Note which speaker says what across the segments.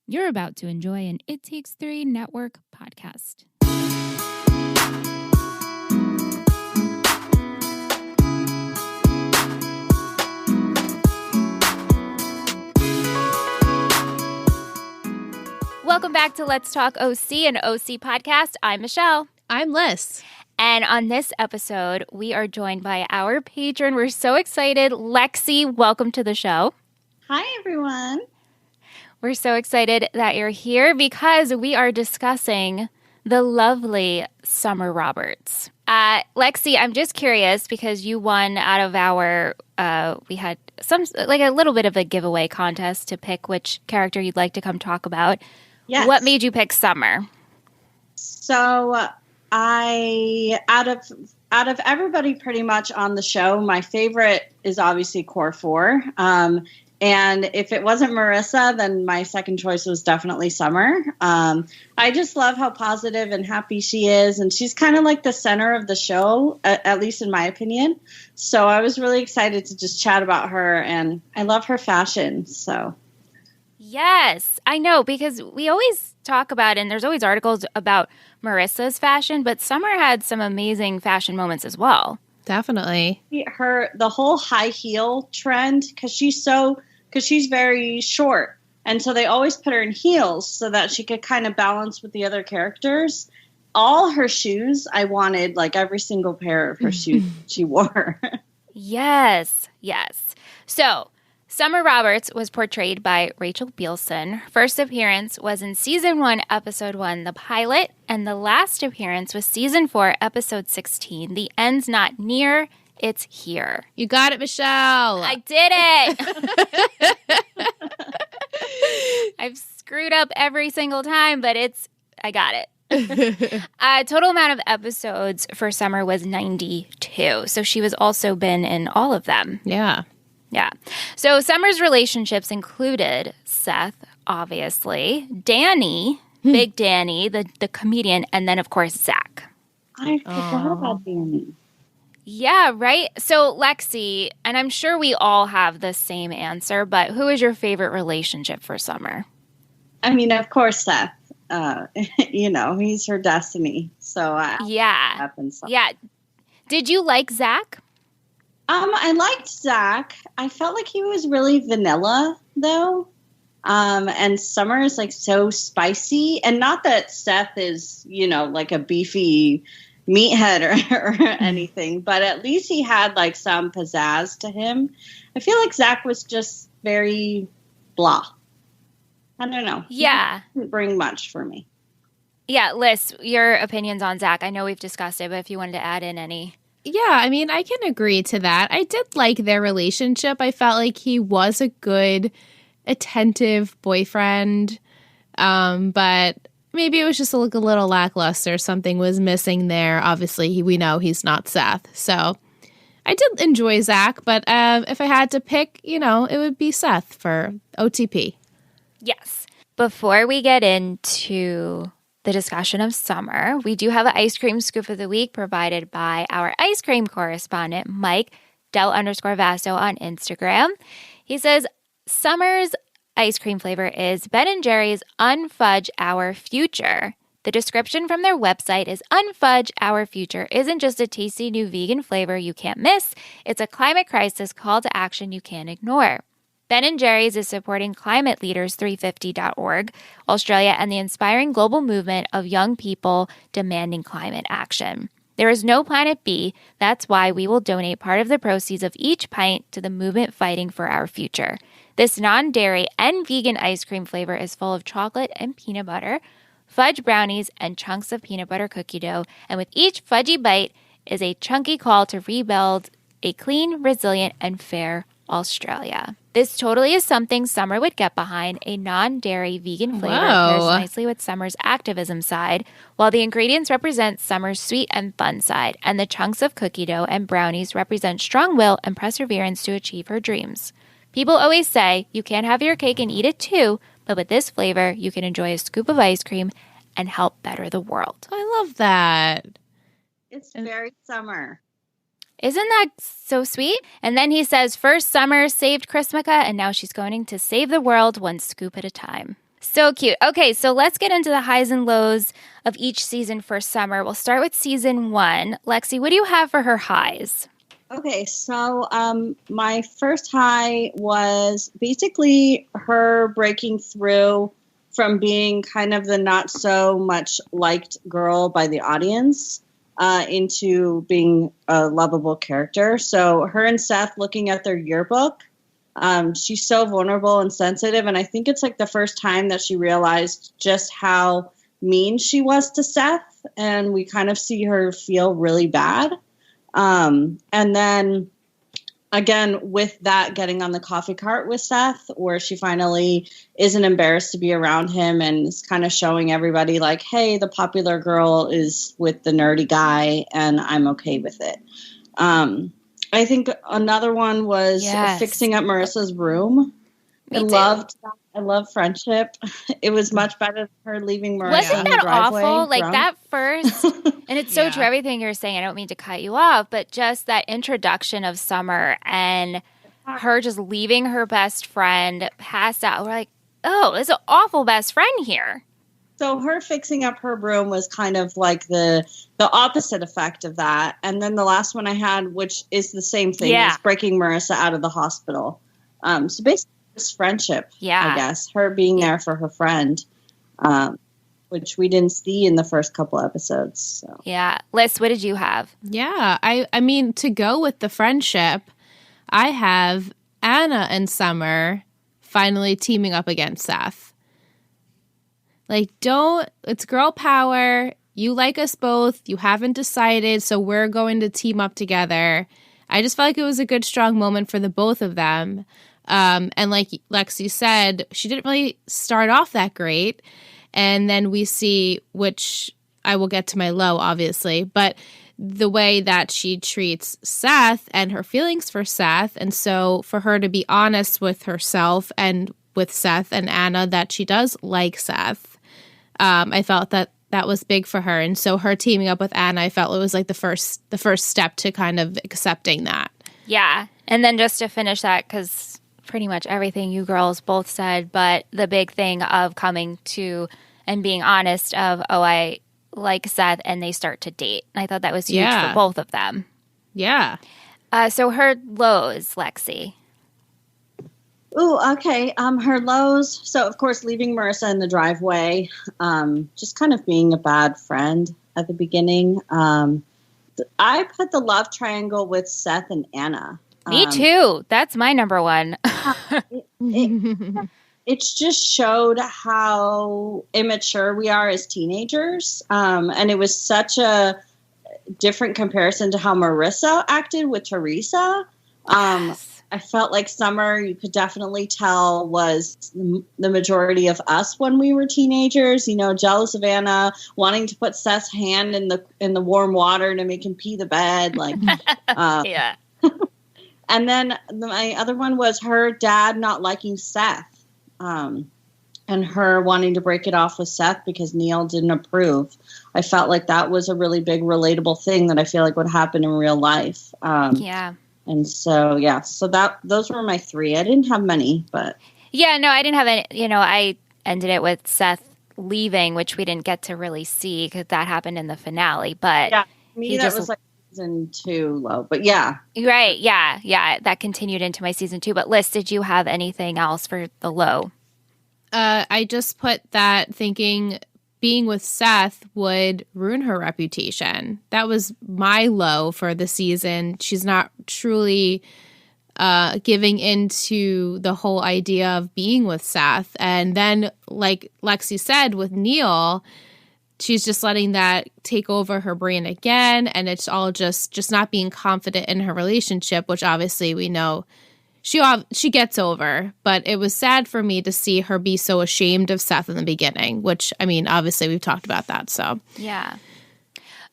Speaker 1: You're about to enjoy an It Takes Three Network podcast. Welcome back to Let's Talk OC, an OC podcast. I'm Michelle.
Speaker 2: I'm Liz.
Speaker 1: And on this episode, we are joined by our patron. We're so excited. Lexi, welcome to the show.
Speaker 3: Hi, everyone.
Speaker 1: We're so excited that you're here because we are discussing the lovely Summer Roberts. Lexi, I'm just curious because you won out of our, we had a little bit of a giveaway contest to pick which character you'd like to come talk about.
Speaker 3: Yes.
Speaker 1: What made you pick Summer?
Speaker 3: So out of everybody pretty much on the show, my favorite is obviously Core 4. And if it wasn't Marissa, then my second choice was definitely Summer. I just love how positive and happy she is. And she's kind of like the center of the show, at least in my opinion. So I was really excited to just chat about her. And I love her fashion. So.
Speaker 1: Yes, I know, because we always talk about, and there's always articles about Marissa's fashion, but Summer had some amazing fashion moments as well.
Speaker 2: Definitely.
Speaker 3: The whole high heel trend, because she's very short. And so they always put her in heels so that she could kind of balance with the other characters. All her shoes, I wanted like every single pair of her shoes she wore.
Speaker 1: Yes. So Summer Roberts was portrayed by Rachel Bilson. First appearance was in Season 1, Episode 1, the pilot, and the last appearance was Season 4, Episode 16, The End's Not Near, It's Here.
Speaker 2: You got it, Michelle.
Speaker 1: I did it! I've screwed up every single time, but I got it. Total amount of episodes for Summer was 92, so she was also been in all of them.
Speaker 2: Yeah.
Speaker 1: So Summer's relationships included Seth, obviously, Danny, Big Danny, the comedian, and then, of course, Zach.
Speaker 3: I forgot about Danny.
Speaker 1: Yeah, right? So, Lexi, and I'm sure we all have the same answer, but who is your favorite relationship for Summer?
Speaker 3: I mean, of course, Seth. He's her destiny. So,
Speaker 1: yeah. Did you like Zach?
Speaker 3: I liked Zach. I felt like he was really vanilla, though. And Summer is like so spicy. And not that Seth is, like a beefy meathead or anything, but at least he had like some pizzazz to him. I feel like Zach was just very blah. I don't know.
Speaker 1: Yeah.
Speaker 3: He didn't bring much for me.
Speaker 1: Yeah, Liz, your opinions on Zach. I know we've discussed it, but if you wanted to add in any.
Speaker 2: Yeah, I mean, I can agree to that. I did like their relationship. I felt like he was a good, attentive boyfriend, but maybe it was just a little lackluster. Something was missing there. Obviously, we know he's not Seth. So I did enjoy Zach, but if I had to pick, it would be Seth for OTP.
Speaker 1: Yes. Before we get into the discussion of Summer, we do have an ice cream scoop of the week provided by our ice cream correspondent, Mike Del_Vaso on Instagram. He says, Summer's ice cream flavor is Ben & Jerry's Unfudge Our Future. The description from their website is Unfudge Our Future isn't just a tasty new vegan flavor you can't miss. It's a climate crisis call to action you can't ignore. Ben & Jerry's is supporting ClimateLeaders350.org, Australia, and the inspiring global movement of young people demanding climate action. There is no Planet B. That's why we will donate part of the proceeds of each pint to the movement fighting for our future. This non-dairy and vegan ice cream flavor is full of chocolate and peanut butter, fudge brownies, and chunks of peanut butter cookie dough. And with each fudgy bite is a chunky call to rebuild a clean, resilient, and fair Australia. This totally is something Summer would get behind. A non-dairy vegan flavor pairs nicely with Summer's activism side, while the ingredients represent Summer's sweet and fun side, and the chunks of cookie dough and brownies represent strong will and perseverance to achieve her dreams. People always say you can't have your cake and eat it too, but with this flavor, you can enjoy a scoop of ice cream and help better the world.
Speaker 2: I love that.
Speaker 3: It's very Summer.
Speaker 1: Isn't that so sweet? And then he says, first Summer saved Chrismica, and now she's going to save the world one scoop at a time. So cute. Okay, so let's get into the highs and lows of each season for Summer. We'll start with season 1. Lexi, what do you have for her highs?
Speaker 3: Okay, so my first high was basically her breaking through from being kind of the not so much liked girl by the audience into being a lovable character. So her and Seth looking at their yearbook, she's so vulnerable and sensitive, and I think it's like the first time that she realized just how mean she was to Seth, and we kind of see her feel really bad. And then again, with that, getting on the coffee cart with Seth, where she finally isn't embarrassed to be around him and is kind of showing everybody like, hey, the popular girl is with the nerdy guy and I'm okay with it. I think another one was fixing up Marissa's room.
Speaker 1: Me
Speaker 3: I
Speaker 1: too.
Speaker 3: loved that. I love friendship. It was much better than her leaving Marissa
Speaker 1: Wasn't
Speaker 3: in the
Speaker 1: that
Speaker 3: driveway.
Speaker 1: awful? Like
Speaker 3: drunk.
Speaker 1: that first, and it's so
Speaker 2: Yeah.
Speaker 1: true, everything you're saying. I don't mean to cut you off, but just that introduction of Summer and her just leaving her best friend passed out. We're like, oh, there's an awful best friend here.
Speaker 3: So her fixing up her room was kind of like the opposite effect of that. And then the last one I had, which is the same thing, is breaking Marissa out of the hospital. So basically just friendship, I guess. Her being there for her friend, which we didn't see in the first couple episodes. So.
Speaker 1: Yeah. Liz, what did you have?
Speaker 2: Yeah, I mean, to go with the friendship, I have Anna and Summer finally teaming up against Seth. Like, it's girl power. You like us both. You haven't decided, so we're going to team up together. I just felt like it was a good, strong moment for the both of them. And like Lexi said, she didn't really start off that great. And then we see, which I will get to my low, obviously, but the way that she treats Seth and her feelings for Seth. And so for her to be honest with herself and with Seth and Anna that she does like Seth, I felt that was big for her. And so her teaming up with Anna, I felt it was like the first step to kind of accepting that.
Speaker 1: Yeah. And then just to finish that, because pretty much everything you girls both said, but the big thing of coming to and being honest of, oh, I like Seth, and they start to date. I thought that was huge for both of them.
Speaker 2: Yeah.
Speaker 1: So her lows, Lexi.
Speaker 3: Ooh, okay. Her lows. So, of course, leaving Marissa in the driveway, just kind of being a bad friend at the beginning. I put the love triangle with Seth and Anna.
Speaker 1: Me too. That's my number one.
Speaker 3: It's just showed how immature we are as teenagers. And it was such a different comparison to how Marissa acted with Teresa.
Speaker 1: Yes.
Speaker 3: I felt like Summer, you could definitely tell, was the majority of us when we were teenagers, jealous of Anna, wanting to put Seth's hand in the warm water to make him pee the bed. Like,
Speaker 1: yeah.
Speaker 3: And then my other one was her dad not liking Seth, and her wanting to break it off with Seth because Neil didn't approve. I felt like that was a really big relatable thing that I feel like would happen in real life.
Speaker 1: Yeah.
Speaker 3: And so, those were my three. I didn't have many, but.
Speaker 1: Yeah, no, I didn't have any. I ended it with Seth leaving, which we didn't get to really see because that happened in the finale. But
Speaker 3: yeah, for me, that was like season 2 low. But yeah.
Speaker 1: Right. Yeah. Yeah. That continued into my season 2. But Liz, did you have anything else for the low?
Speaker 2: I just put that thinking being with Seth would ruin her reputation. That was my low for the season. She's not truly giving into the whole idea of being with Seth. And then, like Lexi said, with Neil, she's just letting that take over her brain again. And it's all just not being confident in her relationship, which obviously we know she gets over, but it was sad for me to see her be so ashamed of Seth in the beginning, which, I mean, obviously we've talked about that, so.
Speaker 1: Yeah.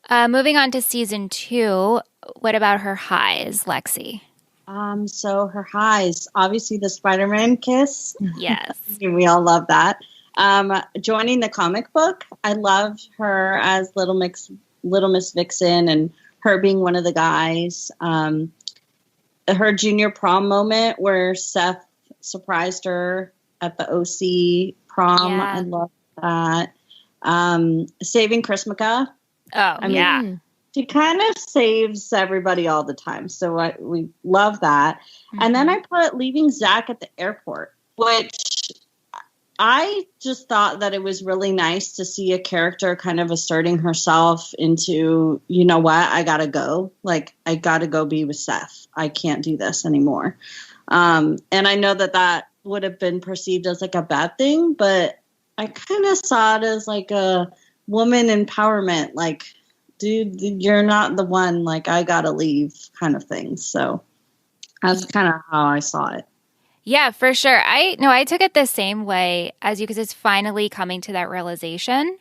Speaker 1: Moving on to season 2, what about her highs, Lexi?
Speaker 3: So her highs, obviously the Spider-Man kiss.
Speaker 1: Yes.
Speaker 3: We all love that. Joining the comic book, I loved her as Little Miss Vixen and her being one of the guys. Her junior prom moment where Seth surprised her at the OC prom.
Speaker 1: Yeah.
Speaker 3: I love that. Saving Chrismica.
Speaker 1: Oh,
Speaker 3: I mean,
Speaker 1: yeah.
Speaker 3: she kind of saves everybody all the time. So we love that. And then I put leaving Zach at the airport, which I just thought that it was really nice to see a character kind of asserting herself into, you know what, I got to go. Like, I got to go be with Seth. I can't do this anymore. And I know that would have been perceived as like a bad thing, but I kind of saw it as like a woman empowerment, like, dude, you're not the one, like, I gotta leave kind of thing. So that's kind of how I saw it.
Speaker 1: Yeah, for sure. I took it the same way as you because it's finally coming to that realization.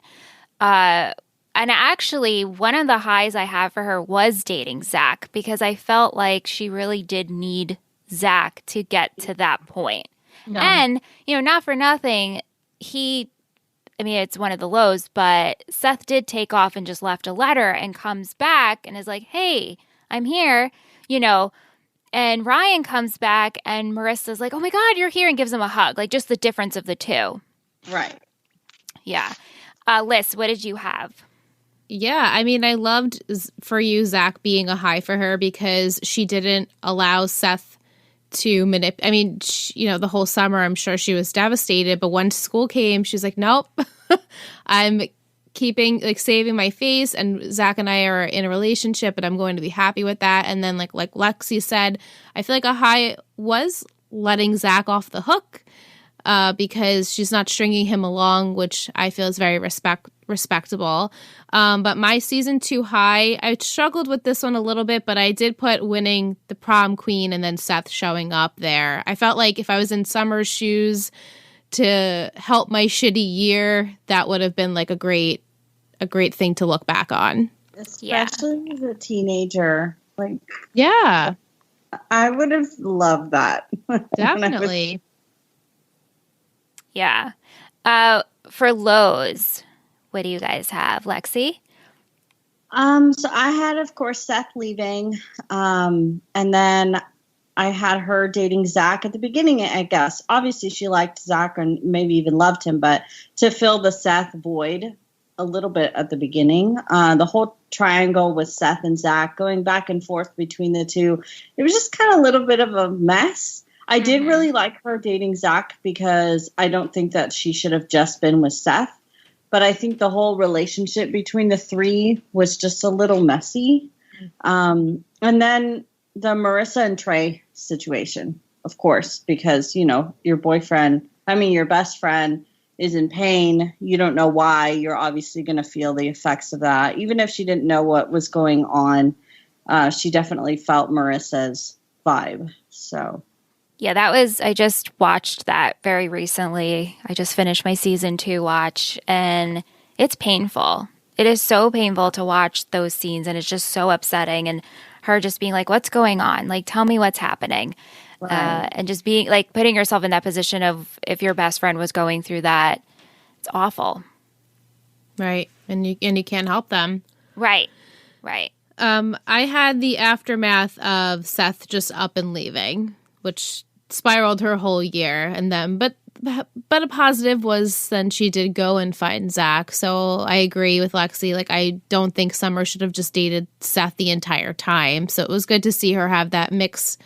Speaker 1: And actually, one of the highs I have for her was dating Zach because I felt like she really did need Zach to get to that point. No. And, not for nothing, it's one of the lows, but Seth did take off and just left a letter and comes back and is like, hey, I'm here, and Ryan comes back and Marissa's like, oh my God, you're here, and gives him a hug. Like, just the difference of the two.
Speaker 3: Right.
Speaker 1: Yeah. Liz, what did you have?
Speaker 2: Yeah, I loved for you, Zach, being a high for her because she didn't allow Seth to manipulate. The whole summer, I'm sure she was devastated. But once school came, she's like, nope, I'm saving my face. And Zach and I are in a relationship and I'm going to be happy with that. And then like Lexi said, I feel like a high was letting Zach off the hook because she's not stringing him along, which I feel is very respectable. But my season 2 high, I struggled with this one a little bit, but I did put winning the prom queen and then Seth showing up there. I felt like if I was in Summer's shoes to help my shitty year, that would have been like a great thing to look back on.
Speaker 3: Especially as a teenager. Like,
Speaker 2: yeah,
Speaker 3: I would have loved that.
Speaker 2: Definitely.
Speaker 1: Yeah. For lows, what do you guys have, Lexi?
Speaker 3: So I had, of course, Seth leaving, and then I had her dating Zach at the beginning, I guess. Obviously, she liked Zach and maybe even loved him, but to fill the Seth void a little bit at the beginning, the whole triangle with Seth and Zach going back and forth between the two, it was just kind of a little bit of a mess. I did really like her dating Zach because I don't think that she should have just been with Seth. But I think the whole relationship between the three was just a little messy. And then the Marissa and Trey situation, of course, because, your best friend is in pain. You don't know why. You're obviously going to feel the effects of that. Even if she didn't know what was going on, she definitely felt Marissa's vibe. So...
Speaker 1: yeah, I just watched that very recently. I just finished my season 2 watch, and it's painful. It is so painful to watch those scenes, and it's just so upsetting. And her just being like, what's going on? Like, tell me what's happening. Right. And just being like, putting yourself in that position of if your best friend was going through that, it's awful.
Speaker 2: Right. And you can't help them.
Speaker 1: Right.
Speaker 2: I had the aftermath of Seth just up and leaving, which spiraled her whole year. And then, but a positive was then she did go and find Zach. So I agree with Lexi. Like, I don't think Summer should have just dated Seth the entire time. So it was good to see her have that mixed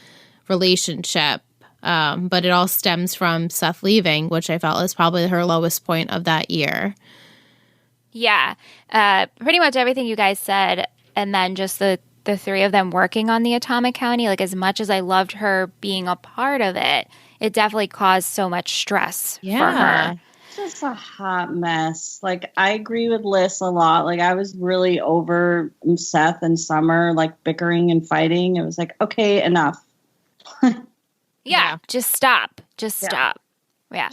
Speaker 2: relationship. But it all stems from Seth leaving, which I felt was probably her lowest point of that year.
Speaker 1: Yeah. Pretty much everything you guys said. And then just the three of them working on the Atomic County, like, as much as I loved her being a part of it, it definitely caused so much stress for her.
Speaker 3: It's just a hot mess. Like, I agree with Liz a lot. Like, I was really over Seth and Summer, like, bickering and fighting. It was like, okay, enough.
Speaker 1: Yeah, just stop. Stop. Yeah.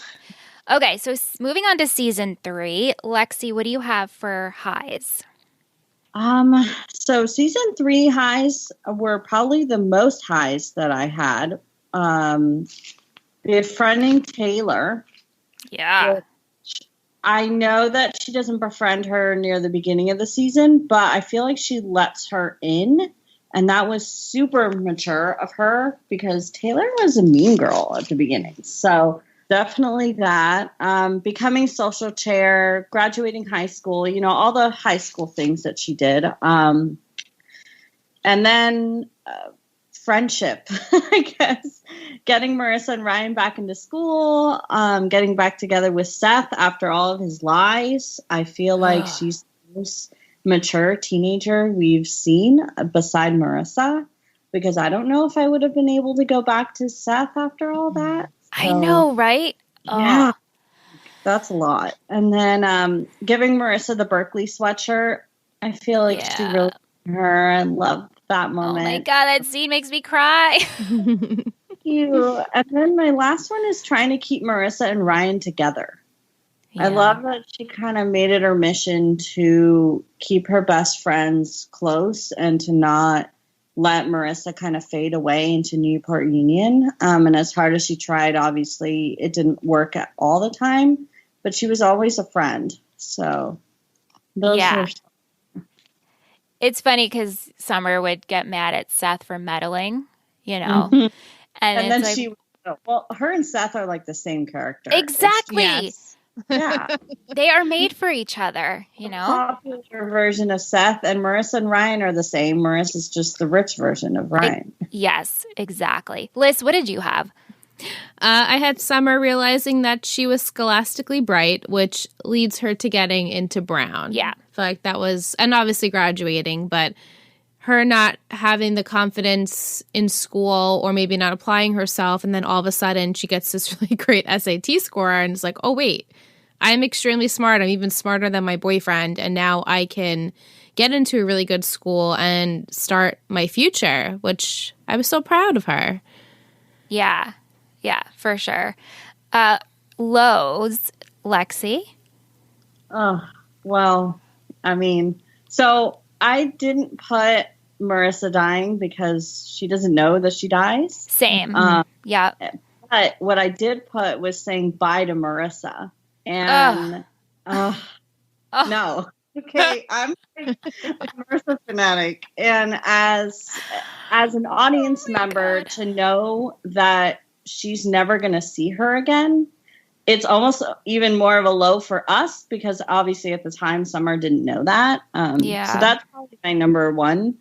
Speaker 1: Okay, so moving on to season 3. Lexi, what do you have for highs?
Speaker 3: So season 3 highs were probably the most highs that I had. Befriending Taylor.
Speaker 1: Yeah.
Speaker 3: I know that she doesn't befriend her near the beginning of the season, but I feel like she lets her in. And that was super mature of her because Taylor was a mean girl at the beginning. So Definitely that. Becoming social chair, graduating high school, all the high school things that she did. And then friendship, I guess. Getting Marissa and Ryan back into school, getting back together with Seth after all of his lies. I feel like she's the most mature teenager we've seen beside Marissa, because I don't know if I would have been able to go back to Seth after all that.
Speaker 1: I know, right?
Speaker 3: Yeah, that's a lot. And then giving Marissa the Berkeley sweatshirt, I feel like she really her and loved that moment.
Speaker 1: Oh my God, that scene makes me cry.
Speaker 3: You. And then my last one is trying to keep Marissa and Ryan together. I love that she kind of made it her mission to keep her best friends close and to not let Marissa kind of fade away into Newport Union. And as hard as she tried, obviously it didn't work all the time, but she was always a friend. So those were.
Speaker 1: It's funny because Summer would get mad at Seth for meddling,
Speaker 3: And then
Speaker 1: like,
Speaker 3: she, her and Seth are like the same character.
Speaker 1: Exactly.
Speaker 3: Yeah.
Speaker 1: They are made for each other,
Speaker 3: Popular version of Seth, and Marissa and Ryan are the same. Marissa's just the rich version of Ryan.
Speaker 1: Yes, exactly. Liz, what did you have?
Speaker 2: I had Summer realizing that she was scholastically bright, which leads her to getting into Brown.
Speaker 1: Yeah.
Speaker 2: I feel like that was, and obviously graduating, but her not having the confidence in school or maybe not applying herself, and then all of a sudden she gets this really great SAT score and it's like, oh, wait, I'm extremely smart. I'm even smarter than my boyfriend, and now I can get into a really good school and start my future, which I was so proud of her.
Speaker 1: Yeah, for sure. Lows, Lexi?
Speaker 3: Oh, well, I mean, so I didn't put Marissa dying because she doesn't know that she dies.
Speaker 1: Same. Yeah.
Speaker 3: But what I did put was saying bye to Marissa. And no. Okay, I'm a Marissa fanatic. And as an audience member, to know that she's never going to see her again, it's almost even more of a low for us, because obviously at the time Summer didn't know that. So that's probably my number one.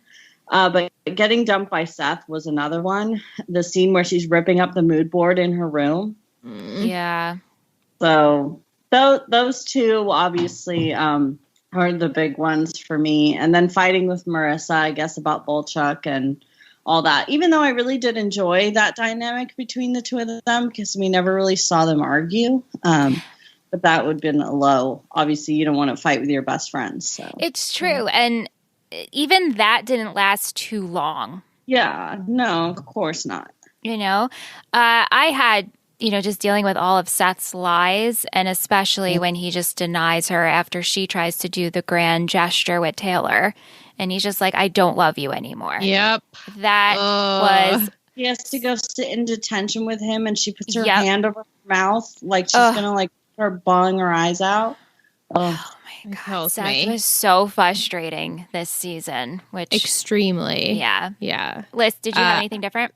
Speaker 3: But getting dumped by Seth was another one. The scene where she's ripping up the mood board in her room.
Speaker 1: Yeah.
Speaker 3: So those two obviously are the big ones for me. And then fighting with Marissa, I guess, about Bolchuk and all that. Even though I really did enjoy that dynamic between the two of them, because we never really saw them argue. But that would have been a low. Obviously, you don't want to fight with your best friends. So
Speaker 1: it's true. And even that didn't last too long.
Speaker 3: Yeah, no, of course not.
Speaker 1: I had, just dealing with all of Seth's lies, and especially when he just denies her after she tries to do the grand gesture with Taylor. And he's just like, I don't love you anymore.
Speaker 2: Yep.
Speaker 1: That was...
Speaker 3: He has to go sit in detention with him, and she puts her hand over her mouth like she's going to start bawling her eyes out.
Speaker 1: Oh my God. Seth was so frustrating this season.
Speaker 2: Extremely.
Speaker 1: Yeah. Liz, did you have anything different?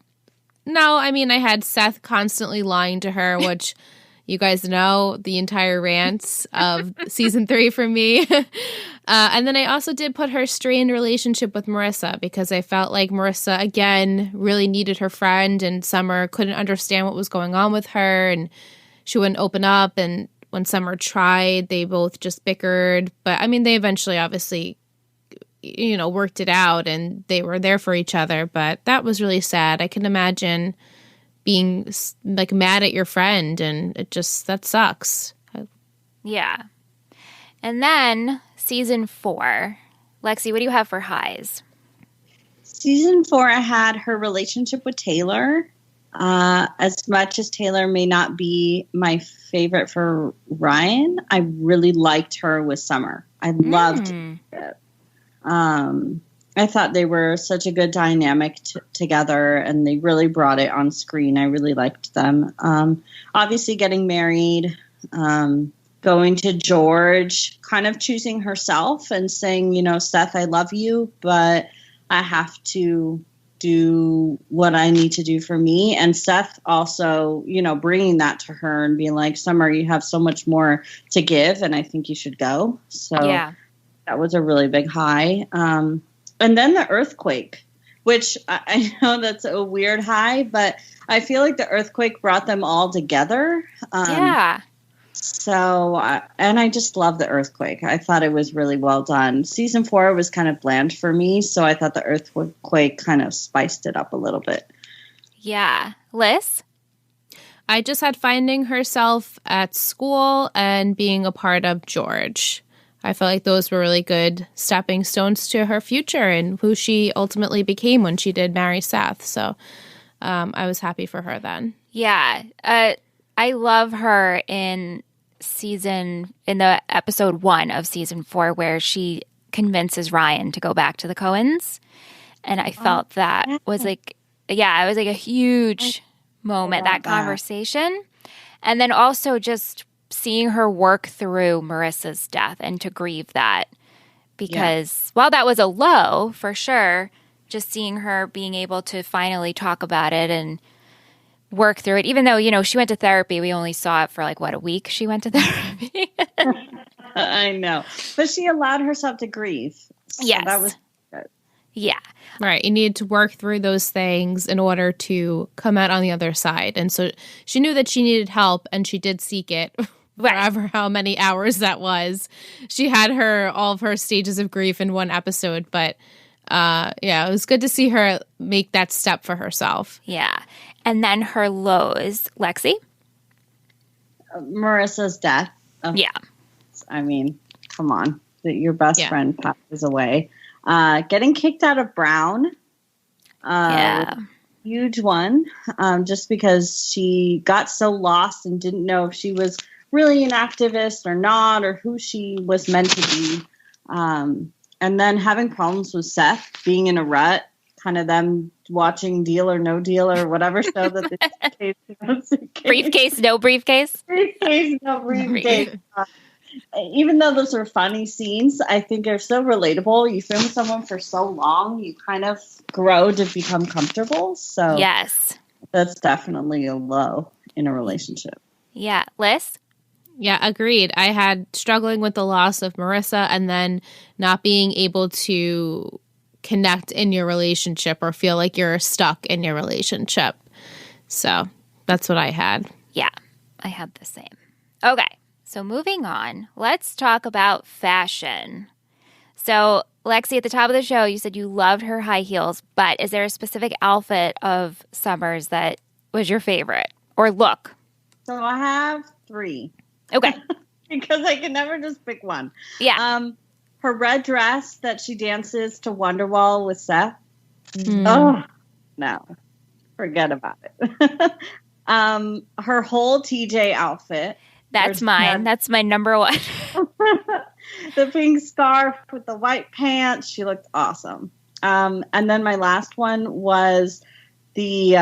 Speaker 2: No, I mean, I had Seth constantly lying to her, which... You guys know the entire rants of season 3 for me. And then I also did put her strained relationship with Marissa, because I felt like Marissa, again, really needed her friend, and Summer couldn't understand what was going on with her, and she wouldn't open up. And when Summer tried, they both just bickered. But I mean, they eventually obviously, worked it out, and they were there for each other. But that was really sad. I can imagine being like mad at your friend, and that sucks.
Speaker 1: Yeah. And then season 4, Lexi, what do you have for highs?
Speaker 3: Season 4, I had her relationship with Taylor. As much as Taylor may not be my favorite for Ryan, I really liked her with Summer. I loved it. I thought they were such a good dynamic together, and they really brought it on screen. I really liked them. Obviously getting married, going to George, kind of choosing herself and saying, Seth, I love you, but I have to do what I need to do for me. And Seth also, bringing that to her and being like, Summer, you have so much more to give, and I think you should go. So that was a really big high. And then the earthquake, which I know that's a weird high, but I feel like the earthquake brought them all together. So, and I just love the earthquake. I thought it was really well done. Season 4 was kind of bland for me, so I thought the earthquake kind of spiced it up a little bit.
Speaker 1: Yeah. Liz?
Speaker 2: I just had finding herself at school and being a part of George. I felt like those were really good stepping stones to her future and who she ultimately became when she did marry Seth. So I was happy for her then.
Speaker 1: Yeah. I love her in the episode 1 of season 4 where she convinces Ryan to go back to the Coens. And I felt that was like, it was like a huge moment, that conversation. And then also just seeing her work through Marissa's death and to grieve that. Because while that was a low, for sure, just seeing her being able to finally talk about it and work through it, even though, she went to therapy. We only saw it for a week she went to therapy.
Speaker 3: I know. But she allowed herself to grieve. So
Speaker 1: yes.
Speaker 3: That was good.
Speaker 1: Yeah.
Speaker 2: Right. You needed to work through those things in order to come out on the other side. And so she knew that she needed help, and she did seek it. Forever, how many hours that was. She had all of her stages of grief in one episode, but it was good to see her make that step for herself.
Speaker 1: Yeah. And then her lows. Lexi?
Speaker 3: Marissa's death. I mean, come on. Your best friend passes away. Getting kicked out of Brown. Huge one. Just because she got so lost and didn't know if she was really an activist or not, or who she was meant to be. And then having problems with Seth, being in a rut, kind of them watching Deal or No Deal or whatever show that this
Speaker 1: Briefcase, no briefcase.
Speaker 3: Briefcase, no briefcase. Even though those are funny scenes, I think they're so relatable. You film someone for so long, you kind of grow to become comfortable. So
Speaker 1: yes,
Speaker 3: that's definitely a low in a relationship.
Speaker 1: Yeah. Liz?
Speaker 2: Yeah, agreed. I had struggling with the loss of Marissa and then not being able to connect in your relationship or feel like you're stuck in your relationship. So that's what I had.
Speaker 1: Yeah, I had the same. Okay, so moving on, let's talk about fashion. So, Lexi, at the top of the show, you said you loved her high heels, but is there a specific outfit of Summer's that was your favorite or look?
Speaker 3: So I have 3.
Speaker 1: Okay.
Speaker 3: Because I can never just pick one.
Speaker 1: Yeah.
Speaker 3: Her red dress that she dances to Wonderwall with Seth. Oh, no. Forget about it. Her whole TJ outfit.
Speaker 1: That's mine. That's my number 1.
Speaker 3: The pink scarf with the white pants. She looked awesome. And then my last one was the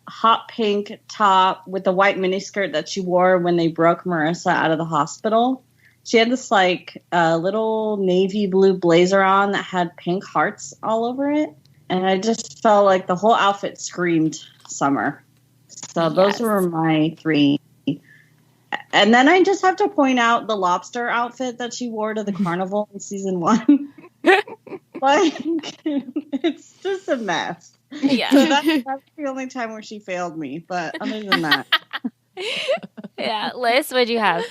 Speaker 3: hot pink top with the white miniskirt that she wore when they broke Marissa out of the hospital. She had this little navy blue blazer on that had pink hearts all over it. And I just felt like the whole outfit screamed Summer. So those were my 3. And then I just have to point out the lobster outfit that she wore to the carnival in season 1. It's just a mess.
Speaker 1: Yeah.
Speaker 3: So that's the only time where she failed me. But other than that.
Speaker 1: Yeah. Liz, what'd you have?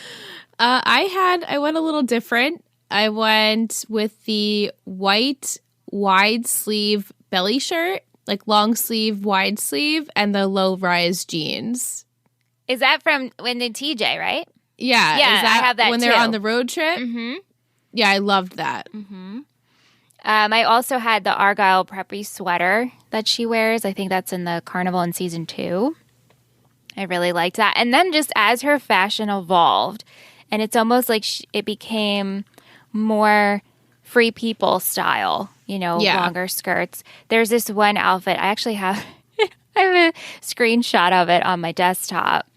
Speaker 2: I went a little different. I went with the white wide sleeve belly shirt, like long sleeve, wide sleeve, and the low rise jeans.
Speaker 1: Is that from when the TJ, right?
Speaker 2: Yeah.
Speaker 1: Yeah, I have that
Speaker 2: when
Speaker 1: too.
Speaker 2: they're on the road trip?
Speaker 1: Mm-hmm.
Speaker 2: Yeah, I loved that.
Speaker 1: Mm-hmm. I also had the Argyle preppy sweater that she wears. I think that's in the Carnival in season 2. I really liked that. And then just as her fashion evolved, and it's almost like it became more free people style, longer skirts. There's this one outfit. I actually have I have a screenshot of it on my desktop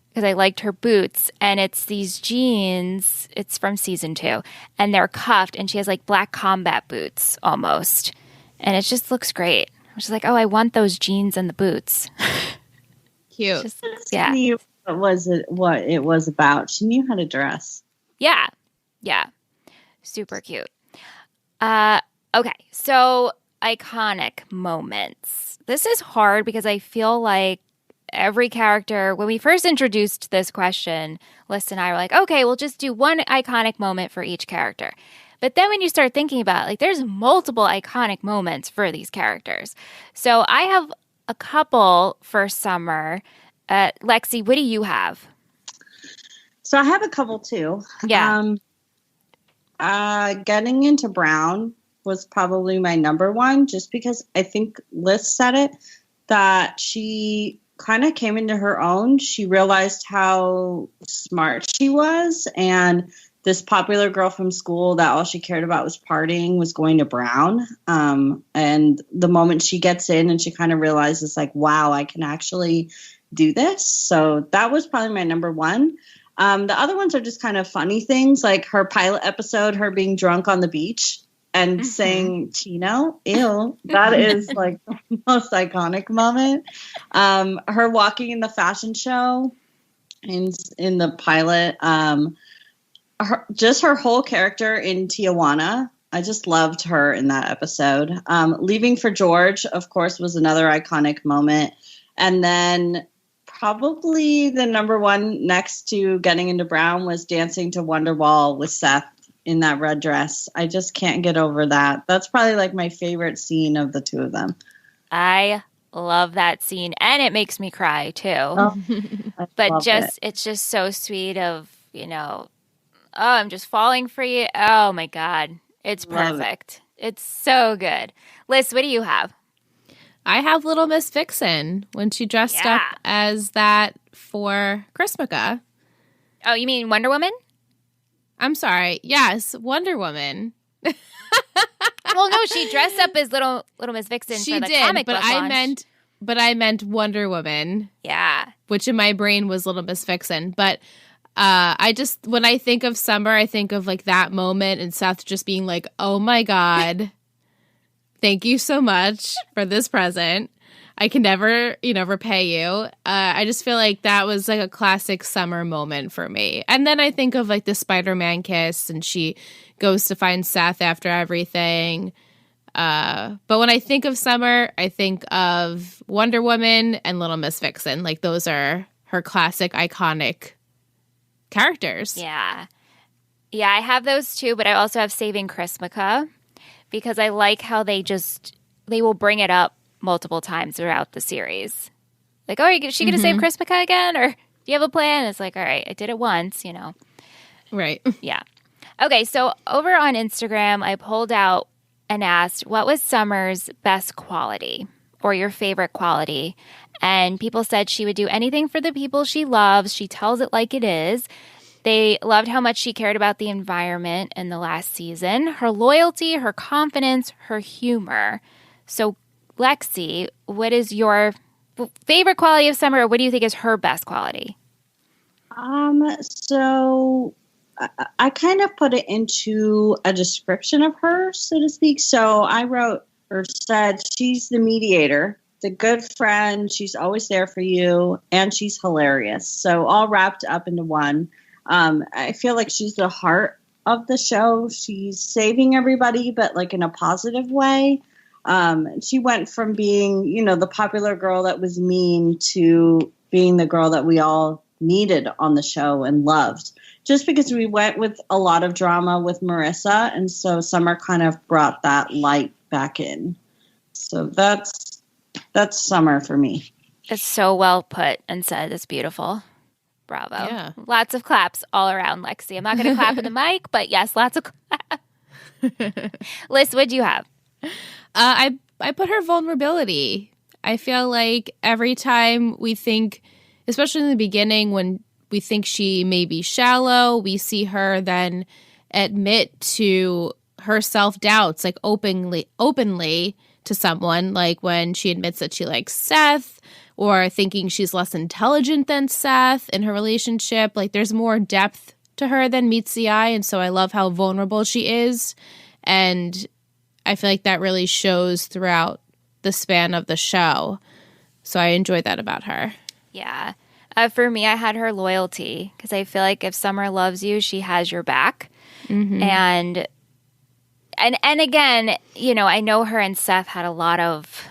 Speaker 1: because I liked her boots. And it's these jeans. It's from season 2. And they're cuffed. And she has black combat boots almost. And it just looks great. She's like, oh, I want those jeans and the boots.
Speaker 2: Cute.
Speaker 1: Just,
Speaker 3: She knew what it was about. She knew how to dress.
Speaker 1: Yeah. Super cute. Okay, so iconic moments. This is hard because I feel like every character, when we first introduced this question, Liz and I were like, okay, we'll just do one iconic moment for each character. But then when you start thinking about it, like there's multiple iconic moments for these characters. So I have a couple for Summer. Lexi, what do you have?
Speaker 3: So I have a couple too.
Speaker 1: Yeah.
Speaker 3: Getting into Brown was probably my number one, just because I think Liz said it, that she kind of came into her own. She realized how smart she was, and this popular girl from school that all she cared about was partying was going to Brown. And the moment she gets in and she kind of realizes like, wow, I can actually do this. So that was probably my number one. The other ones are just kind of funny things, like her pilot episode, her being drunk on the beach and saying Chino. Ew. That is like the most iconic moment. Her walking in the fashion show in the pilot. Just her whole character in Tijuana. I just loved her in that episode. Leaving for George, of course, was another iconic moment. And then probably the number one next to getting into Brown was dancing to Wonderwall with Seth in that red dress. I just can't get over that. That's probably like my favorite scene of the two of them.
Speaker 1: I love that scene, and it makes me cry too.
Speaker 3: Oh,
Speaker 1: but it's just so sweet of, oh, I'm just falling for you. Oh my God. It's perfect. It's so good. Liz, what do you have?
Speaker 2: I have Little Miss Vixen when she dressed up as that for Christmaka.
Speaker 1: Oh, you mean Wonder Woman?
Speaker 2: I'm sorry. Yes, Wonder Woman.
Speaker 1: Well, no, she dressed up as Little Miss Vixen for the comic book launch.
Speaker 2: But I meant Wonder Woman.
Speaker 1: Yeah.
Speaker 2: Which in my brain was Little Miss Vixen. But when I think of Summer, I think of like that moment and Seth just being like, oh my God, thank you so much for this present. I can never, repay you. I just feel like that was like a classic Summer moment for me. And then I think of like the Spider-Man kiss and she goes to find Seth after everything. But when I think of Summer, I think of Wonder Woman and Little Miss Vixen. Like those are her classic, iconic characters.
Speaker 1: Yeah. Yeah, I have those too, but I also have Saving Christmaka because I like how they will bring it up multiple times throughout the series. Like, oh, is she going to save Christmaka again? Or do you have a plan? It's like, all right, I did it once,
Speaker 2: Right.
Speaker 1: Yeah. Okay, so over on Instagram, I pulled out and asked, what was Summer's best quality or your favorite quality? And people said she would do anything for the people she loves. She tells it like it is. They loved how much she cared about the environment in the last season, her loyalty, her confidence, her humor. So, Lexi, what is your favorite quality of Summer, or what do you think is her best quality?
Speaker 3: So I kind of put it into a description of her, so to speak. So I wrote or said she's the mediator, the good friend, she's always there for you, and she's hilarious. So all wrapped up into one. I feel like she's the heart of the show. She's saving everybody, but like in a positive way. She went from being, the popular girl that was mean to being the girl that we all needed on the show and loved. Just because we went with a lot of drama with Marissa, and so Summer kind of brought that light back in. So that's Summer for me.
Speaker 1: It's so well put and said. It's beautiful. Bravo.
Speaker 2: Yeah.
Speaker 1: Lots of claps all around, Lexi. I'm not going to clap in the mic, but yes, lots of claps. Liz, what do you have?
Speaker 2: I put her vulnerability. I feel like every time we think, especially in the beginning when we think she may be shallow, we see her then admit to her self-doubts, like openly to someone, like when she admits that she likes Seth or thinking she's less intelligent than Seth in her relationship. Like there's more depth to her than meets the eye. And so I love how vulnerable she is. And I feel like that really shows throughout the span of the show. So I enjoyed that about her.
Speaker 1: Yeah. For me, I had her loyalty because I feel like if Summer loves you, she has your back.
Speaker 2: Mm-hmm.
Speaker 1: And again, you know, I know her and Seth had a lot of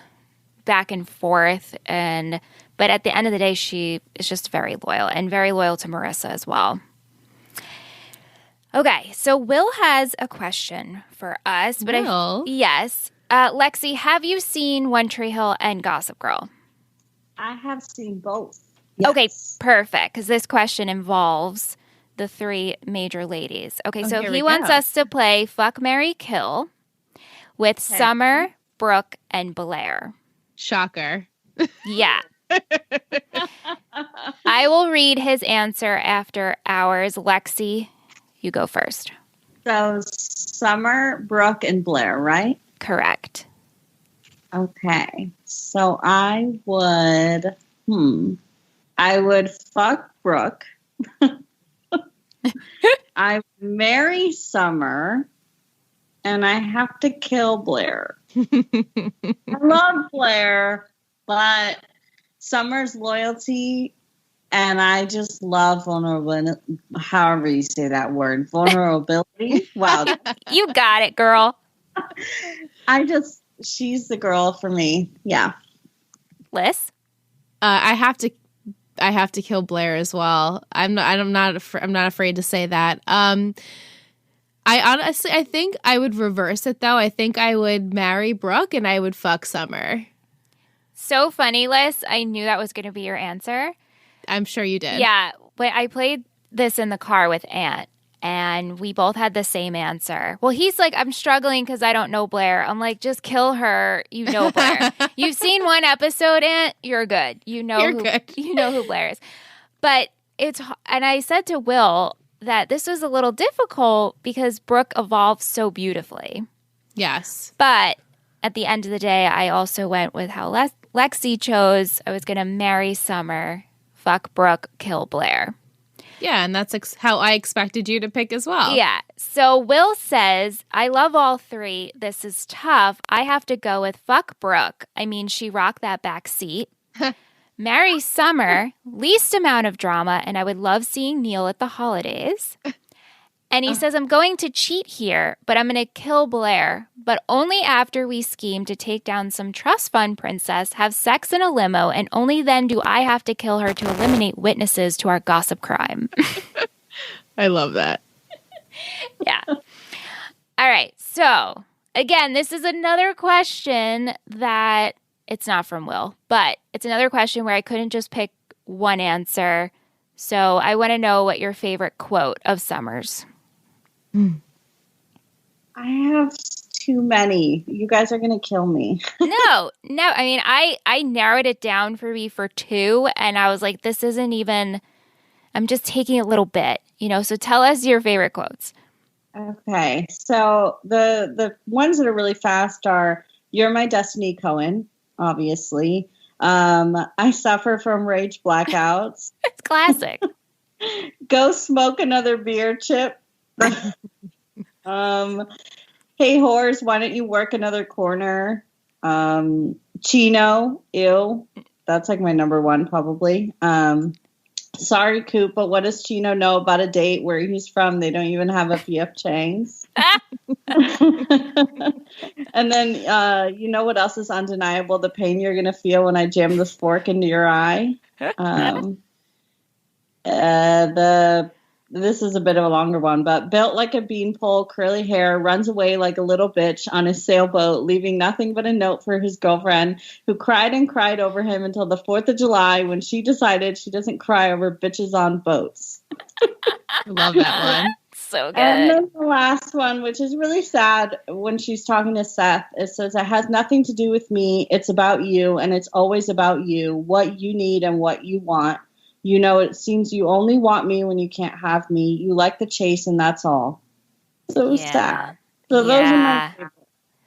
Speaker 1: back and forth, but at the end of the day, she is just very loyal and very loyal to Marissa as well. Okay, so Will has a question for us. But
Speaker 2: Will?
Speaker 1: Yes. Lexi, have you seen One Tree Hill and Gossip Girl?
Speaker 3: I have seen both. Yes.
Speaker 1: Okay, perfect, because this question involves the three major ladies. Okay, so he wants us to play Fuck, Marry, Kill with Summer, Brooke, and Blair.
Speaker 2: Shocker.
Speaker 1: Yeah. I will read his answer after ours. Lexi, you go first.
Speaker 3: So Summer, Brooke, and Blair, right?
Speaker 1: Correct.
Speaker 3: Okay. So I would fuck Brooke. I marry Summer, and I have to kill Blair. I love Blair, but Summer's loyalty, and I just love vulnerability. However you say that word, vulnerability. Wow,
Speaker 1: You got it, girl.
Speaker 3: she's the girl for me. Yeah.
Speaker 1: Liz?
Speaker 2: I have to kill Blair as well. I'm not afraid to say that. I think I would reverse it though. I think I would marry Brooke and I would fuck Summer.
Speaker 1: So funny, Liz. I knew that was going to be your answer.
Speaker 2: I'm sure you did.
Speaker 1: Yeah, but I played this in the car with Ant, and we both had the same answer. Well, he's like, I'm struggling because I don't know Blair. I'm like, just kill her. You know Blair. You've seen one episode, Ant. You're good. You know who Blair is. But and I said to Will that this was a little difficult because Brooke evolved so beautifully.
Speaker 2: Yes.
Speaker 1: But at the end of the day, I also went with how Lexi chose. I was going to marry Summer, fuck Brooke, kill Blair.
Speaker 2: Yeah, and that's how I expected you to pick as well.
Speaker 1: Yeah. So Will says, I love all three. This is tough. I have to go with fuck Brooke. I mean, she rocked that back seat. Marry Summer, least amount of drama, and I would love seeing Neil at the holidays. And he says, I'm going to cheat here, but I'm going to kill Blair, but only after we scheme to take down some trust fund princess, have sex in a limo, and only then do I have to kill her to eliminate witnesses to our gossip crime.
Speaker 2: I love that.
Speaker 1: Yeah. All right. So, again, this is another question that it's not from Will, but it's another question where I couldn't just pick one answer. So I want to know what your favorite quote of Summer's.
Speaker 3: I have too many. You guys are going to kill me.
Speaker 1: No. I mean, I narrowed it down for me for two, and I was like, this isn't even, I'm just taking a little bit, so tell us your favorite quotes.
Speaker 3: Okay. So the ones that are really fast are, you're my destiny, Cohen, obviously. I suffer from rage blackouts.
Speaker 1: It's classic.
Speaker 3: Go smoke another beer, Chip. Hey, whores, why don't you work another corner? Chino, ew. That's like my number one, probably. Sorry, Coop, but what does Chino know about a date where he's from? They don't even have a PF Chang's. And then, you know what else is undeniable? The pain you're going to feel when I jam this fork into your eye. This is a bit of a longer one, but built like a beanpole, curly hair, runs away like a little bitch on his sailboat, leaving nothing but a note for his girlfriend, who cried and cried over him until the 4th of July when she decided she doesn't cry over bitches on boats.
Speaker 2: I love that one.
Speaker 1: So good.
Speaker 3: And then the last one, which is really sad, when she's talking to Seth, it says, it has nothing to do with me. It's about you, and it's always about you, what you need and what you want. It seems you only want me when you can't have me. You like the chase, and that's all. So sad. So those are my favorites.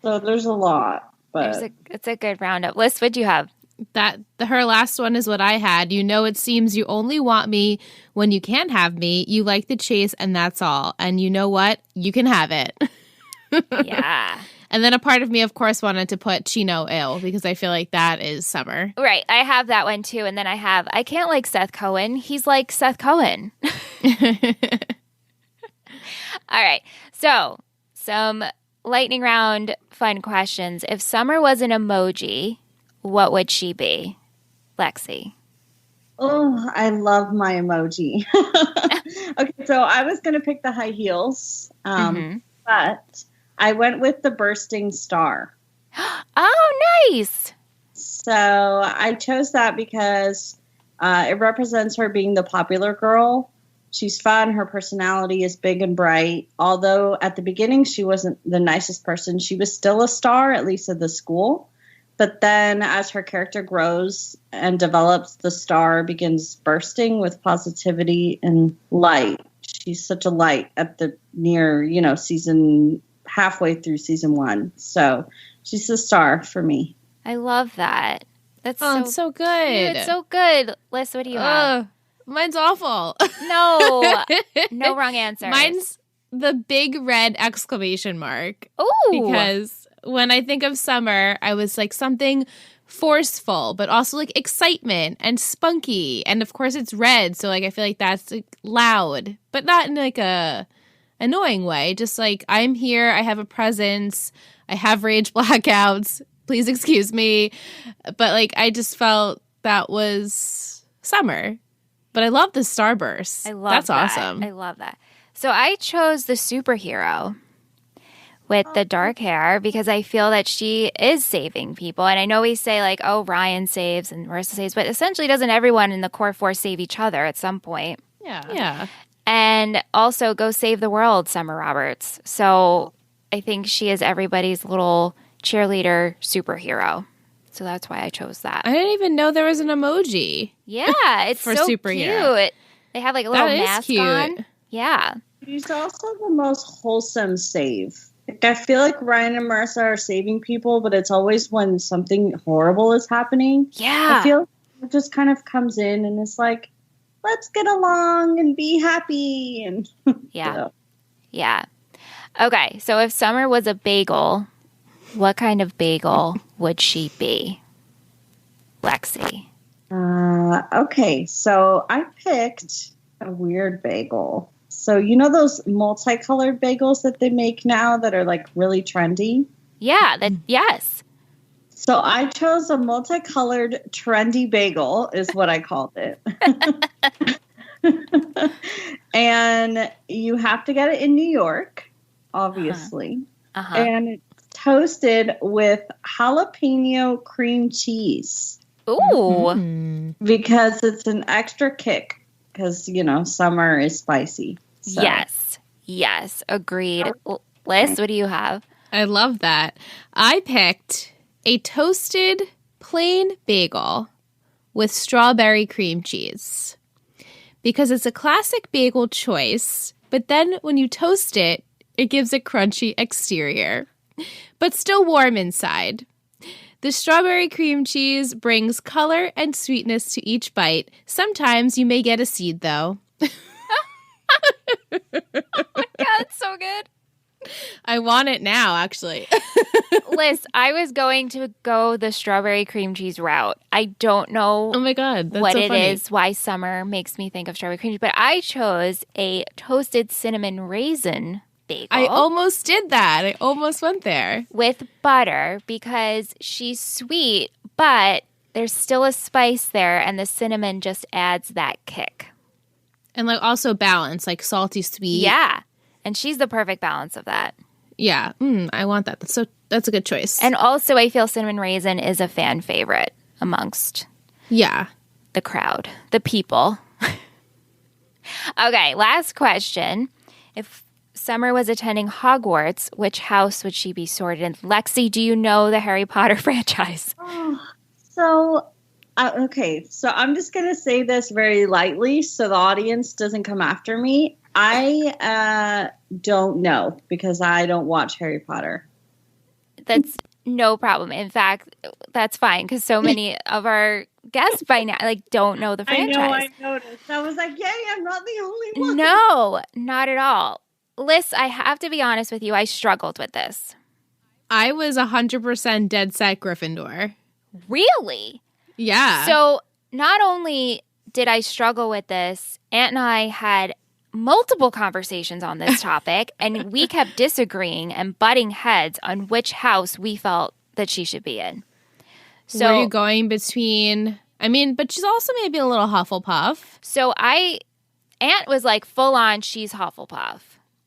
Speaker 3: So there's a lot. But
Speaker 1: it's a good roundup. Liz, what'd you have?
Speaker 2: Her last one is what I had. It seems you only want me when you can't have me. You like the chase, and that's all. And you know what? You can have it.
Speaker 1: Yeah.
Speaker 2: And then a part of me, of course, wanted to put Chino Ale because I feel like that is summer.
Speaker 1: Right. I have that one too. And then I can't like Seth Cohen. He's like Seth Cohen. All right. So, some lightning round fun questions. If summer was an emoji, what would she be? Lexi.
Speaker 3: Oh, I love my emoji. Okay, so I was going to pick the high heels, but I went with the bursting star.
Speaker 1: Oh, nice.
Speaker 3: So I chose that because it represents her being the popular girl. She's fun. Her personality is big and bright. Although at the beginning she wasn't the nicest person, she was still a star, at least at the school. But then as her character grows and develops, the star begins bursting with positivity and light. She's such a light at the season halfway through season 1. So she's the star for me.
Speaker 1: I love that. That's
Speaker 2: it's so good.
Speaker 1: It's so good. Liz, what do you have?
Speaker 2: Mine's awful.
Speaker 1: No wrong answer.
Speaker 2: Mine's the big red exclamation mark.
Speaker 1: Ooh.
Speaker 2: Because when I think of summer, I was like something forceful, but also like excitement and spunky. And of course it's red. So like, I feel like that's like loud, but not in like a annoying way. Just like, I'm here. I have a presence. I have rage blackouts. Please excuse me. But like, I just felt that was summer. But I love the starburst. That's awesome.
Speaker 1: I love that. So I chose the superhero with the dark hair because I feel that she is saving people. And I know we say like, oh, Ryan saves and Marissa saves, but essentially doesn't everyone in the core force save each other at some point?
Speaker 2: Yeah.
Speaker 1: And also go save the world, Summer Roberts. So I think she is everybody's little cheerleader superhero. So that's why I chose that.
Speaker 2: I didn't even know there was an emoji.
Speaker 1: Yeah, it's
Speaker 2: for
Speaker 1: so
Speaker 2: superhero.
Speaker 1: cute. They have like a little mask on. Yeah.
Speaker 3: She's also the most wholesome save. Like, I feel like Ryan and Marissa are saving people, but it's always when something horrible is happening.
Speaker 1: Yeah.
Speaker 3: I feel it just kind of comes in and it's like, let's get along and be happy. And
Speaker 1: yeah. Yeah. Okay, so if Summer was a bagel, what kind of bagel would she be? Lexi.
Speaker 3: Okay, so I picked a weird bagel. So you know those multicolored bagels that they make now that are like really trendy?
Speaker 1: Yeah, yes.
Speaker 3: So I chose a multicolored trendy bagel is what I called it. And you have to get it in New York, obviously. And it's toasted with jalapeno cream cheese.
Speaker 1: Ooh.
Speaker 3: Because it's an extra kick. Because, summer is spicy. So.
Speaker 1: Yes. Agreed. Liz, what do you have?
Speaker 2: I love that. I picked a toasted plain bagel with strawberry cream cheese. Because it's a classic bagel choice, but then when you toast it, it gives a crunchy exterior, but still warm inside. The strawberry cream cheese brings color and sweetness to each bite. Sometimes you may get a seed, though.
Speaker 1: Oh my God, it's so good.
Speaker 2: I want it now, actually.
Speaker 1: Liz, I was going to go the strawberry cream cheese route. I don't know
Speaker 2: oh my God, that's
Speaker 1: what
Speaker 2: so
Speaker 1: it
Speaker 2: funny.
Speaker 1: is, why summer makes me think of strawberry cream cheese, but I chose a toasted cinnamon raisin bagel.
Speaker 2: I almost did that. I almost went there.
Speaker 1: With butter because she's sweet, but there's still a spice there, and the cinnamon just adds that kick.
Speaker 2: And like also balance, like salty sweet.
Speaker 1: Yeah. And she's the perfect balance of that.
Speaker 2: Yeah. I want that. That's a good choice.
Speaker 1: And also I feel cinnamon raisin is a fan favorite amongst the crowd, the people. Okay, last question. If Summer was attending Hogwarts, which house would she be sorted in? Lexi, do you know the Harry Potter franchise?
Speaker 3: Okay, so I'm just going to say this very lightly so the audience doesn't come after me. I don't know because I don't watch Harry Potter.
Speaker 1: That's no problem. In fact, that's fine because so many of our guests by now don't know the franchise.
Speaker 3: I know, I noticed. I was like, yay, I'm not the only one.
Speaker 1: No, not at all. Liz, I have to be honest with you. I struggled with this.
Speaker 2: I was 100% dead set Gryffindor.
Speaker 1: Really?
Speaker 2: Yeah.
Speaker 1: So not only did I struggle with this, Aunt and I had multiple conversations on this topic, and we kept disagreeing and butting heads on which house we felt that she should be in. So
Speaker 2: were you going between? I mean, but she's also maybe a little Hufflepuff.
Speaker 1: So Aunt was like full on, she's Hufflepuff.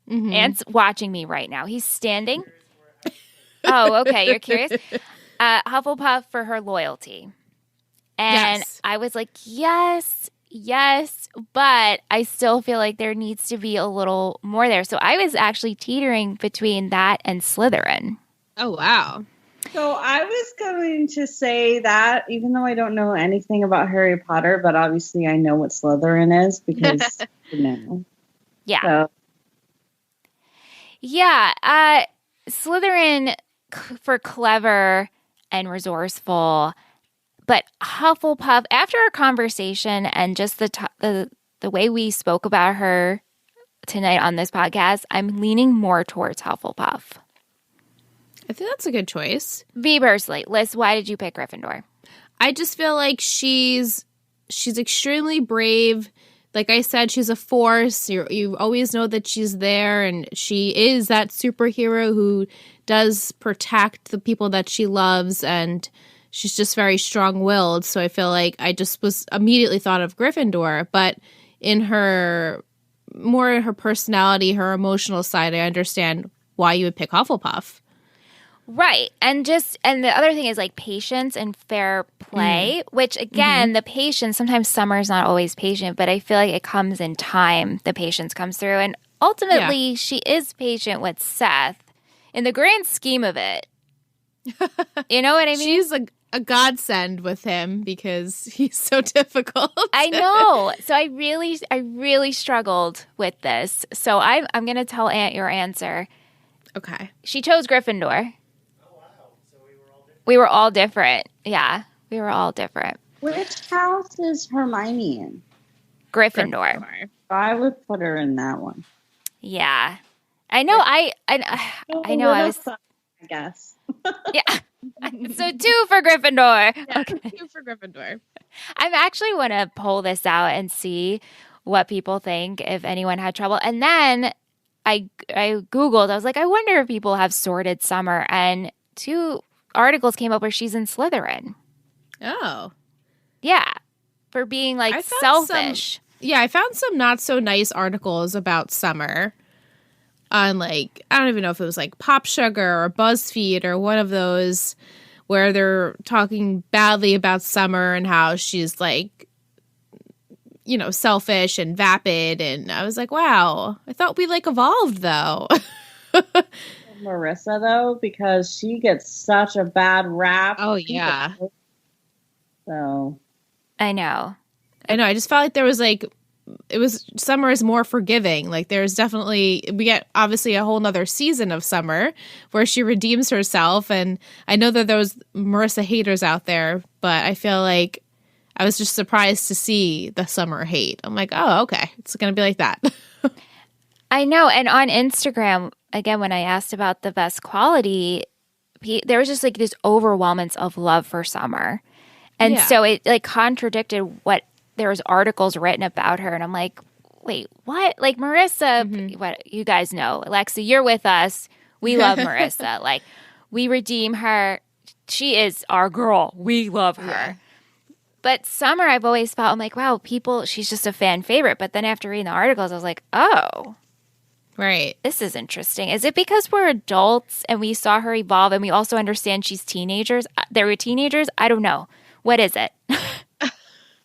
Speaker 2: Mm-hmm.
Speaker 1: Aunt's watching me right now. He's standing. Oh, okay. You're curious? Hufflepuff for her loyalty. And
Speaker 2: Yes.
Speaker 1: I was like, yes, but I still feel like there needs to be a little more there. So I was actually teetering between that and Slytherin.
Speaker 2: Oh, wow.
Speaker 3: So I was going to say that, even though I don't know anything about Harry Potter, but obviously I know what Slytherin is because,
Speaker 1: Yeah.
Speaker 3: So.
Speaker 1: Yeah. Slytherin for clever and resourceful, but Hufflepuff, after our conversation and just the way we spoke about her tonight on this podcast, I'm leaning more towards Hufflepuff.
Speaker 2: I think that's a good choice.
Speaker 1: V. Bursley. Liz, why did you pick Gryffindor?
Speaker 2: I just feel like she's extremely brave. Like I said, she's a force. You always know that she's there, and she is that superhero who does protect the people that she loves, and she's just very strong-willed. So I feel like I just was immediately thought of Gryffindor, but in her personality, her emotional side, I understand why you would pick Hufflepuff.
Speaker 1: Right. And the other thing is like patience and fair play, which again, the patience, sometimes Summer's not always patient, but I feel like it comes in time. The patience comes through. And ultimately, she is patient with Seth in the grand scheme of it. You know what I mean?
Speaker 2: She's a godsend with him because he's so difficult.
Speaker 1: I know. So I really struggled with this. So I'm going to tell Aunt your answer.
Speaker 2: Okay.
Speaker 1: She chose Gryffindor. We were all different. Yeah, we were all different.
Speaker 3: Which house is Hermione in?
Speaker 1: Gryffindor.
Speaker 3: I would put her in that one.
Speaker 1: Yeah, I know. I know. I was.
Speaker 3: I guess.
Speaker 1: Yeah. So 2 for Gryffindor.
Speaker 2: Yeah,
Speaker 1: Okay.
Speaker 2: 2 for Gryffindor.
Speaker 1: I actually want to pull this out and see what people think, if anyone had trouble. And then I Googled. I was like, I wonder if people have sorted Summer, and 2 articles came up where she's in Slytherin.
Speaker 2: Oh.
Speaker 1: Yeah. For being like selfish.
Speaker 2: I found some not so nice articles about Summer on like, I don't even know if it was like Pop Sugar or BuzzFeed or one of those where they're talking badly about Summer and how she's like, you know, selfish and vapid. And I was like, wow, I thought we like evolved though.
Speaker 3: Marissa, though, because she gets such a bad rap.
Speaker 2: Oh, yeah.
Speaker 3: So.
Speaker 1: I know.
Speaker 2: I just felt like there was like, Summer is more forgiving. Like there's definitely, we get obviously a whole nother season of Summer where she redeems herself. And I know that there was Marissa haters out there, but I feel like I was just surprised to see the Summer hate. I'm like, oh, okay. It's going to be like that.
Speaker 1: I know. And on Instagram, again, when I asked about the best quality, there was just like this overwhelmance of love for Summer. And so it like contradicted what there was articles written about her. And I'm like, wait, what? Like Marissa, what you guys know, Alexa, you're with us. We love Marissa. Like we redeem her. She is our girl. We love her. Yeah. But Summer, I've always felt, I'm like, wow, she's just a fan favorite. But then after reading the articles, I was like, oh.
Speaker 2: Right.
Speaker 1: This is interesting. Is it because we're adults and we saw her evolve and we also understand she's teenagers? They were teenagers? I don't know. What is it?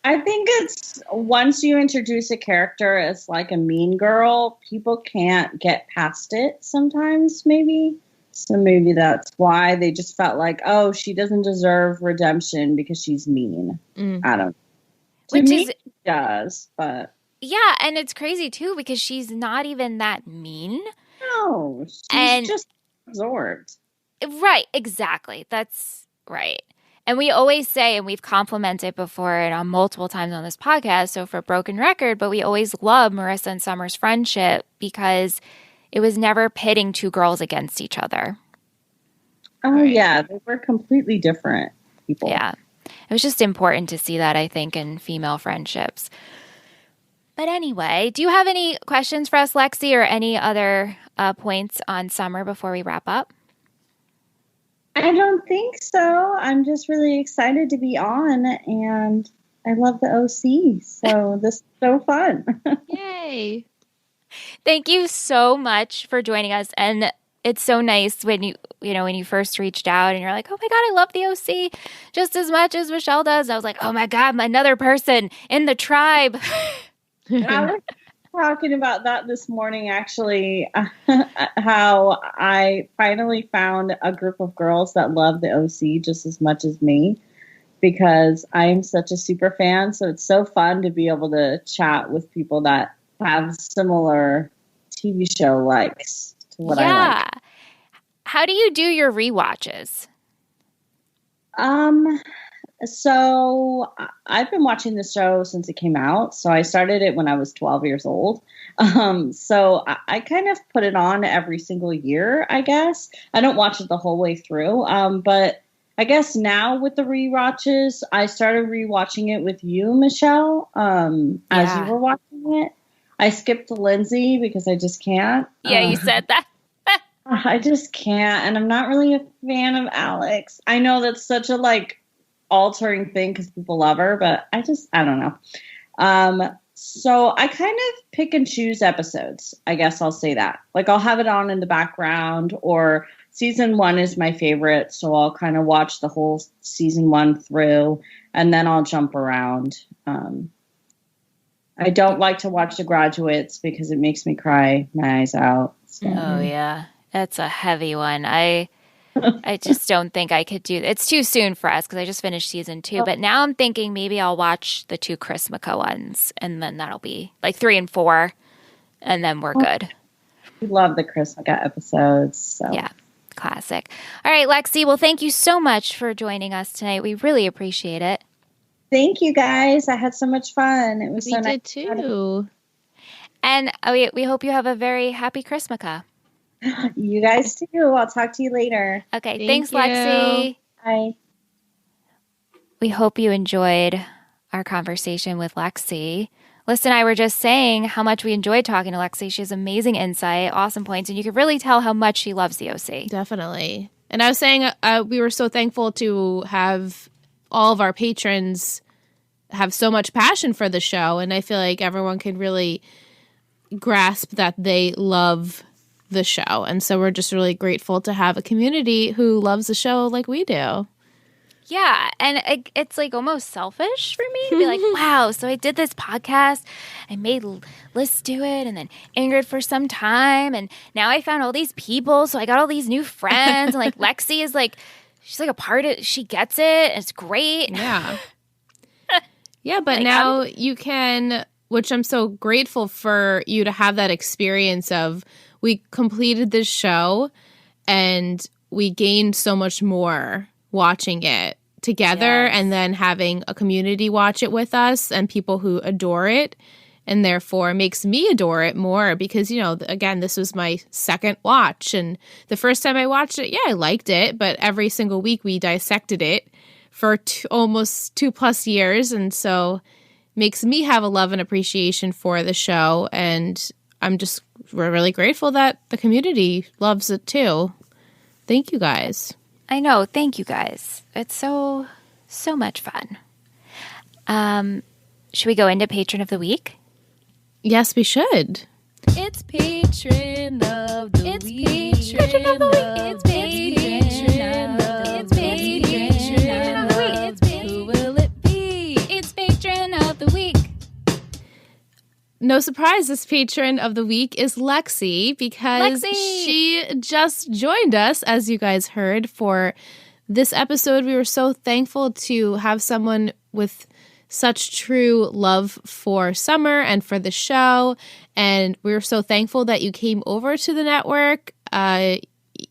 Speaker 3: I think it's once you introduce a character as like a mean girl, people can't get past it sometimes, maybe. So maybe that's why they just felt like, oh, she doesn't deserve redemption because she's mean. I don't know. To me, she does, but...
Speaker 1: Yeah, and it's crazy, too, because she's not even that mean.
Speaker 3: No, she's just absorbed.
Speaker 1: Right, exactly. That's right. And we always say, and we've complimented before and on multiple times on this podcast, so for broken record, but we always love Marissa and Summer's friendship because it was never pitting two girls against each other.
Speaker 3: Oh, yeah. They were completely different people.
Speaker 1: Yeah. It was just important to see that, I think, in female friendships. But anyway, do you have any questions for us, Lexi, or any other points on Summer before we wrap up?
Speaker 3: I don't think so. I'm just really excited to be on, and I love the OC. So this is so fun.
Speaker 2: Yay.
Speaker 1: Thank you so much for joining us. And it's so nice when when you first reached out and you're like, oh my God, I love the OC just as much as Michelle does. I was like, oh my God, another person in the tribe.
Speaker 3: I was talking about that this morning, actually, how I finally found a group of girls that love the OC just as much as me, because I'm such a super fan. So it's so fun to be able to chat with people that have similar TV show likes to what I like.
Speaker 1: How do you do your rewatches?
Speaker 3: So I've been watching the show since it came out. So I started it when I was 12 years old. So I kind of put it on every single year, I guess. I don't watch it the whole way through. But I guess now with the rewatches, I started rewatching it with you, Michelle, as you were watching it. I skipped Lindsay because I just can't.
Speaker 1: Yeah, you said that.
Speaker 3: I just can't. And I'm not really a fan of Alex. I know that's such a altering thing because people love her, but I don't know. So I kind of pick and choose episodes. I guess I'll say that. I'll have it on in the background, or season 1 is my favorite. So I'll kind of watch the whole season 1 through, and then I'll jump around. I don't like to watch The Graduates because it makes me cry my eyes out. So.
Speaker 1: Oh, yeah. That's a heavy one. I just don't think I could do it. It's too soon for us because I just finished season 2. But now I'm thinking maybe I'll watch the 2 Chrismica ones, and then that'll be 3 and 4, and then we're good.
Speaker 3: We love the Chrismica episodes. So.
Speaker 1: Yeah, classic. All right, Lexi. Well, thank you so much for joining us tonight. We really appreciate it.
Speaker 3: Thank you, guys. I had so much fun. It was so nice.
Speaker 2: We did too.
Speaker 1: And we hope you have a very happy Chrismica.
Speaker 3: You guys too. I'll talk to you later.
Speaker 1: Okay. Thanks, Lexi.
Speaker 3: Bye.
Speaker 1: We hope you enjoyed our conversation with Lexi. Liz and I were just saying how much we enjoyed talking to Lexi. She has amazing insight, awesome points, and you could really tell how much she loves the OC.
Speaker 2: Definitely. And I was saying we were so thankful to have all of our patrons have so much passion for the show, and I feel like everyone can really grasp that they love the show. And so we're just really grateful to have a community who loves the show like we do.
Speaker 1: Yeah, and it's almost selfish for me to be like, wow, so I did this podcast, I made Liz do it, and then Ingrid for some time, and now I found all these people, so I got all these new friends, and Lexi is she's a part of, she gets it, and it's great.
Speaker 2: Yeah. Yeah, but now you can, which I'm so grateful for you to have that experience of, we completed this show and we gained so much more watching it together, and then having a community watch it with us and people who adore it, and therefore makes me adore it more because, again, this was my second watch, and the first time I watched it, I liked it, but every single week we dissected it for almost 2+ years, and so makes me have a love and appreciation for the show, and we're really grateful that the community loves it too. Thank you guys.
Speaker 1: I know. Thank you guys. It's so much fun. Should we go into Patron of the Week?
Speaker 2: Yes, we should.
Speaker 4: It's Patron of the Week.
Speaker 1: It's Patron of the Week.
Speaker 4: It's Patron of the Week. Who will it be? It's Patron of the Week.
Speaker 2: No surprise, this Patron of the Week is Lexi, because she just joined us, as you guys heard, for this episode. We were so thankful to have someone with such true love for Summer and for the show, and we were so thankful that you came over to the network.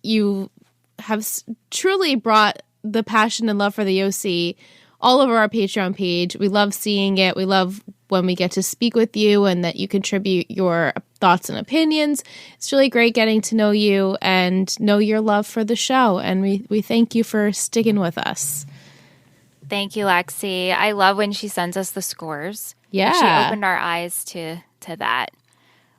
Speaker 2: You have truly brought the passion and love for the OC all over our Patreon page. We love seeing it. We love when we get to speak with you and that you contribute your thoughts and opinions. It's really great getting to know you and know your love for the show. And we thank you for sticking with us.
Speaker 1: Thank you, Lexi. I love when she sends us the scores.
Speaker 2: Yeah.
Speaker 1: She opened our eyes to that,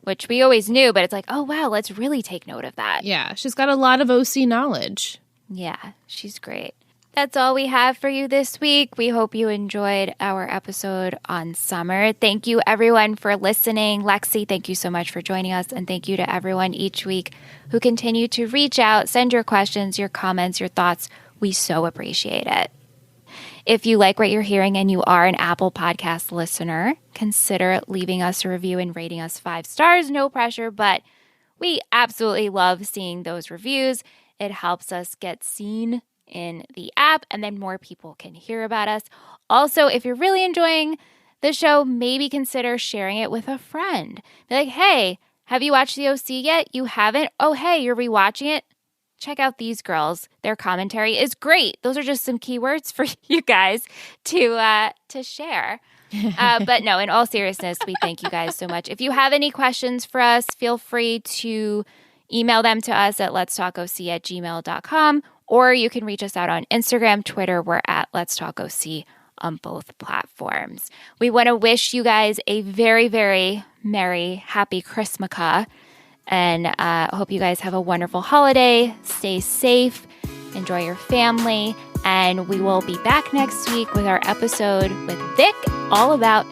Speaker 1: which we always knew, but it's like, oh, wow, let's really take note of that.
Speaker 2: Yeah, she's got a lot of OC knowledge.
Speaker 1: Yeah, she's great. That's all we have for you this week. We hope you enjoyed our episode on summer. Thank you, everyone, for listening. Lexi, thank you so much for joining us. And thank you to everyone each week who continue to reach out, send your questions, your comments, your thoughts. We so appreciate it. If you like what you're hearing and you are an Apple Podcast listener, consider leaving us a review and rating us 5 stars. No pressure, but we absolutely love seeing those reviews. It helps us get seen in the app, and then more people can hear about us. Also, if you're really enjoying the show, maybe consider sharing it with a friend. Be like, hey, have you watched the OC yet? You haven't? Oh, hey, you're rewatching it? Check out these girls. Their commentary is great. Those are just some keywords for you guys to share. But no, in all seriousness, we thank you guys so much. If you have any questions for us, feel free to email them to us at letstalkoc@gmail.com, or you can reach us out on Instagram, Twitter. We're at Let's Talk OC on both platforms. We want to wish you guys a very, very merry, happy Christmas, and hope you guys have a wonderful holiday. Stay safe, enjoy your family, and we will be back next week with our episode with Vic all about